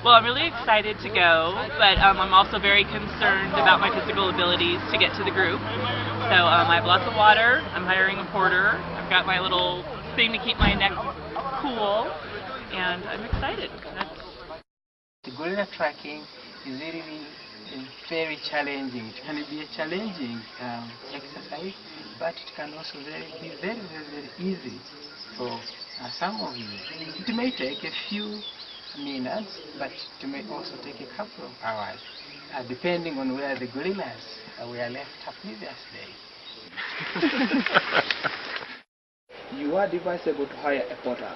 Well, I'm really excited to go, but I'm also very concerned about my physical abilities to get to the group. So I have lots of water, I'm hiring a porter, I've got my little thing to keep my neck cool, and I'm excited. The gorilla trekking is really very challenging. It can be a challenging exercise, but it can also be very easy for some of you. It may take a few minutes, but it may also take a couple of hours, depending on where the gorillas were left a previous day. You are advisable to hire a porter.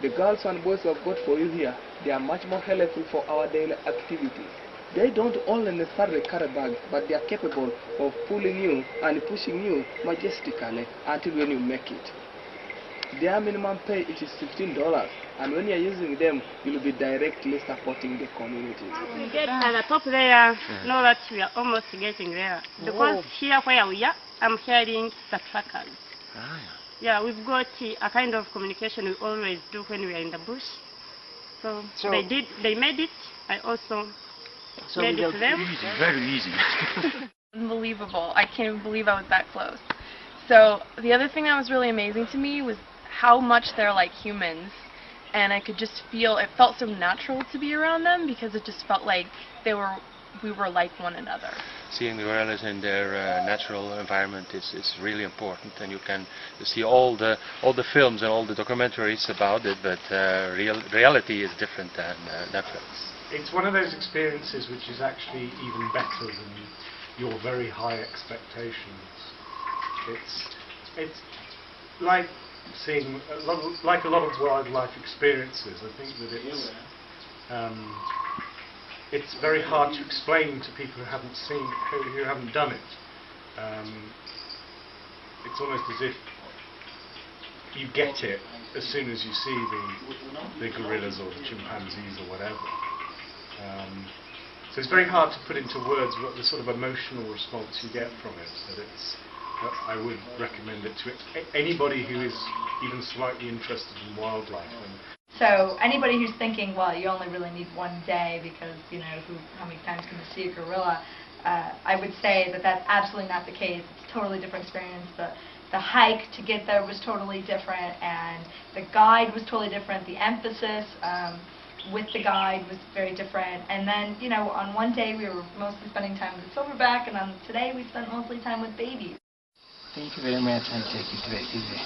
The girls and boys we've got for you here, they are much more helpful for our daily activities. They don't only necessarily carry bags, but they are capable of pulling you and pushing you majestically until when you make it. Their minimum pay is $15, and when you are using them, you will be directly supporting the community. We get at the top there, know that we are almost getting there. Because here where we are, I'm hearing the trackers. Yeah, we've got a kind of communication we always do when we are in the bush. So they made it. I also made it to them. Very easy. Unbelievable. I can't even believe I was that close. So the other thing that was really amazing to me was how much they're like humans. And I could just feel, it felt so natural to be around them because it just felt like we were like one another. Seeing the gorillas in their natural environment is really important, and you can see all the films and all the documentaries about it, but reality is different than films. It's one of those experiences which is actually even better than your very high expectations. It's like seeing like a lot of wildlife experiences. I think that it's very hard to explain to people who haven't seen, who haven't done it. It's almost as if you get it as soon as you see the gorillas or the chimpanzees or whatever. So it's very hard to put into words what the sort of emotional response you get from it. But I would recommend it to anybody who is even slightly interested in wildlife. So anybody who's thinking, well, you only really need one day because, you know, how many times can you see a gorilla? I would say that that's absolutely not the case. It's a totally different experience. The hike to get there was totally different, and the guide was totally different. The emphasis with the guide was very different. And then, you know, on one day we were mostly spending time with silverback, and on today we spent mostly time with babies. Thank you very much, and take it very easy.